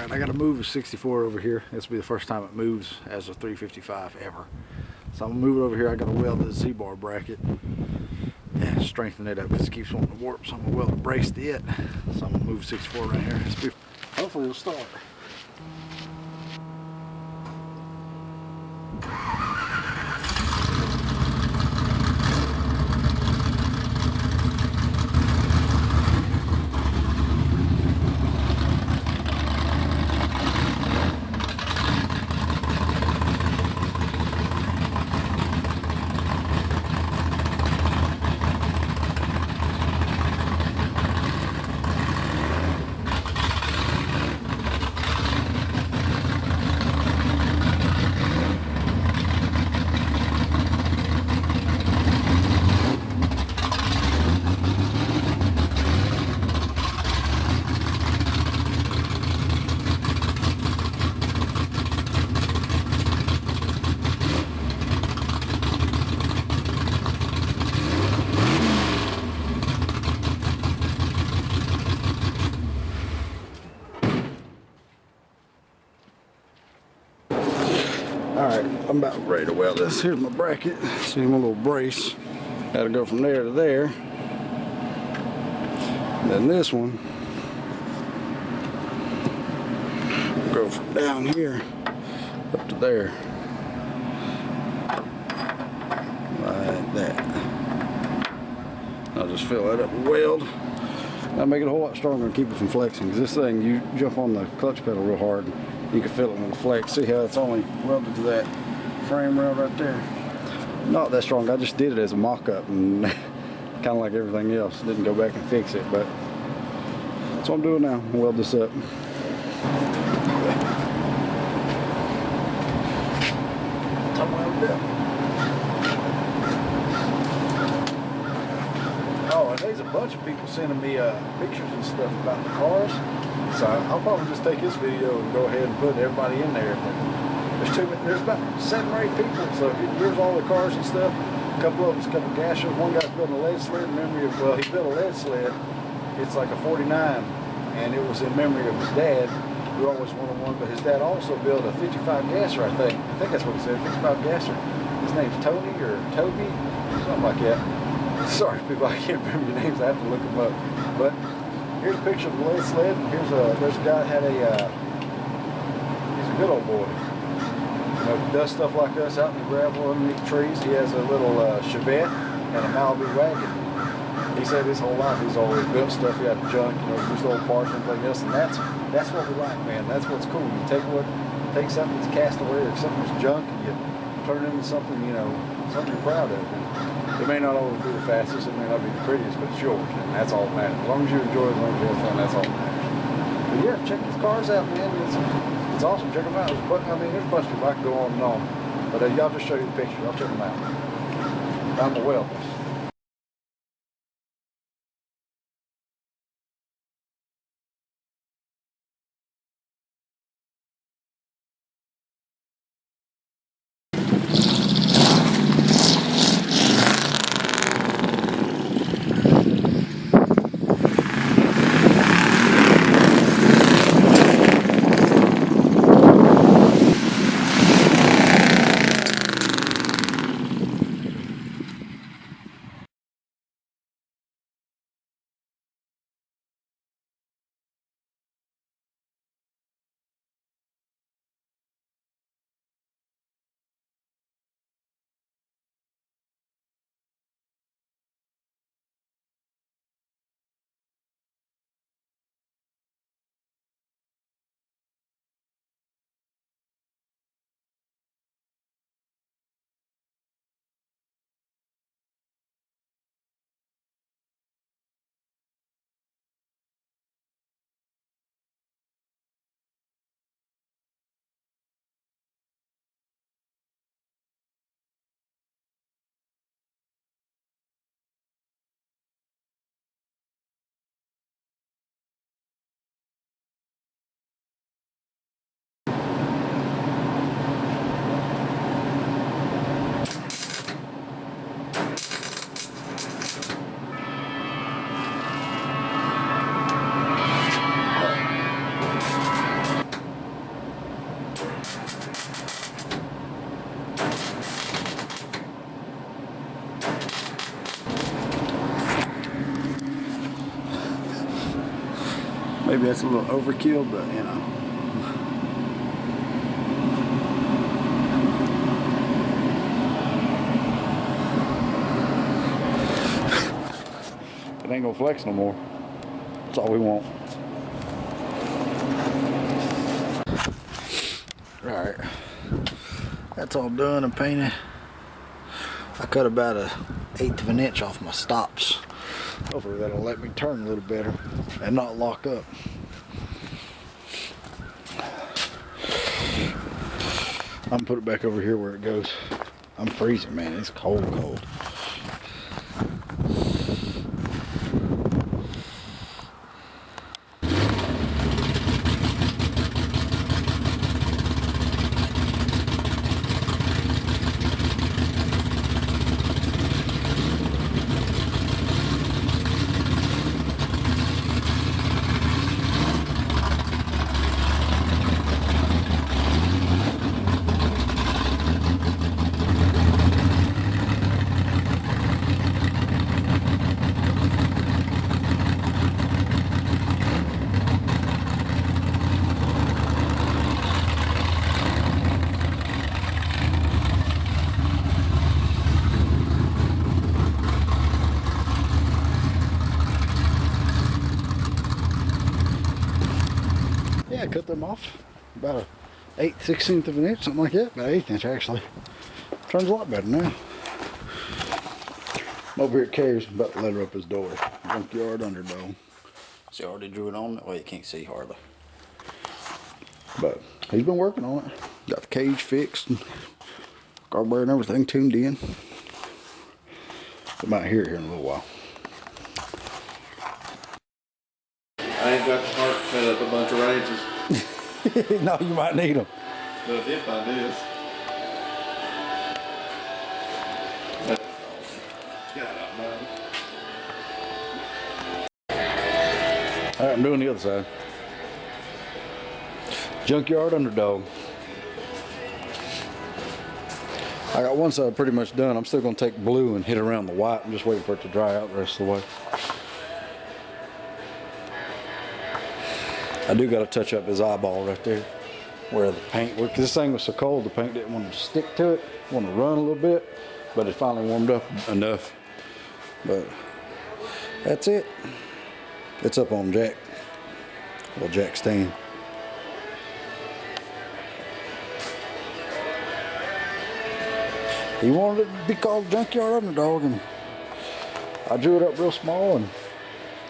Alright, I gotta move a 64 over here. This will be the first time it moves as a 355 ever. So I'm gonna move it over here. I gotta weld the Z-bar bracket and strengthen it up because it keeps wanting to warp. So I'm gonna weld a brace to it. So I'm gonna move 64 right here. Hopefully it'll start. Alright, I'm about ready to weld this. Here's my bracket. See my little brace. Gotta go from there to there. And then this one, go from down here up to there. Like that. I'll just fill that up with weld. That'll make it a whole lot stronger and keep it from flexing. Because this thing, you jump on the clutch pedal real hard, you can feel it when it flex. See how it's only welded to that frame rail right there? Not that strong. I just did it as a mock-up and kind of like everything else. Didn't go back and fix it, but that's what I'm doing now. I'm gonna weld this up. I'm welded up. Oh, and there's a bunch of people sending me pictures and stuff about the cars. So I'll probably just take this video and go ahead and put everybody in there. But there's about 7 or 8 people. So here's all the cars and stuff. A couple of them's a couple of gas shows. One guy's building a lead sled in memory of, well, he built a lead sled. It's like a 49, and it was in memory of his dad, who always wanted one. But his dad also built a 55 gasser, I think. I think that's what he said, 55 gasser. His name's Tony or Toby, something like that. Sorry, people, I can't remember your names. I have to look them up. But here's a picture of the lead sled. Here's there's a guy that had he's a good old boy. You know, does stuff like us out in the gravel underneath trees. He has a little Chevette and a Malibu wagon. He said his whole life he's always built stuff. He had junk, you know, used old parts and everything else. And that's what we like, man. That's what's cool. You take something that's cast away or something that's junk and you turn it into something, you know, something you're proud of. And it may not always be the fastest, it may not be the prettiest, but it's yours, and that's all that matters. As long as you enjoy it, as long as you have fun, that's all that matters. But yeah, check these cars out, man. It's awesome. Check them out. There's a bunch of people I can go on and on. But y'all just show you the pictures. I'll check them out. I'm a welder. Maybe that's a little overkill, but you know. It ain't gonna flex no more. That's all we want. Alright. That's all done and painted. I cut about 1/8 of an inch off my stops. Hopefully that'll let me turn a little better and not lock up. I'm gonna put it back over here where it goes. I'm freezing, man. It's cold. Yeah, I cut them off about 1/8/16 of an inch, something like that. About 1/8 inch actually. Turns a lot better now. I'm over here at Kerry's, about to let her up his door. Junkyard underdog. See, I already drew it on. That way you can't see hardly. But he's been working on it. Got the cage fixed, and carburetor and everything tuned in. You might hear it here in a little while. I ain't got the heart to set up a bunch of ranges. No, you might need them. But if I did. Alright, I'm doing the other side. Junkyard underdog. I got one side pretty much done. I'm still going to take blue and hit around the white. I'm just waiting for it to dry out the rest of the way. I do got to touch up his eyeball right there where the paint, because this thing was so cold, the paint didn't want to stick to it, want to run a little bit, but it finally warmed up enough. But that's it. It's up on Jack. Well, Jack stand. He wanted it to be called Junkyard Underdog, and I drew it up real small, and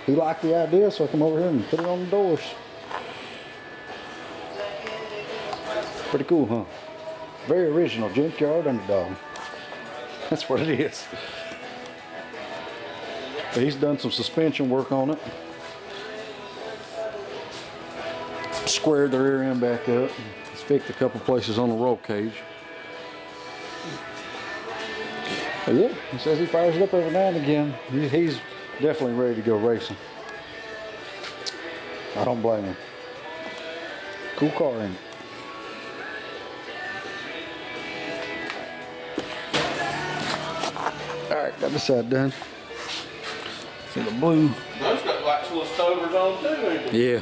he liked the idea, so I come over here and put it on the doors. Pretty cool, huh? Very original, Junkyard Underdog. That's what it is. But he's done some suspension work on it. Squared the rear end back up. He's fixed a couple places on the roll cage. But yeah, he says he fires it up every now and again. He's definitely ready to go racing. I don't blame him. Cool car, ain't it? Alright, got this side done. See the blue. Those got like little stovers on too, ain't they? Yeah.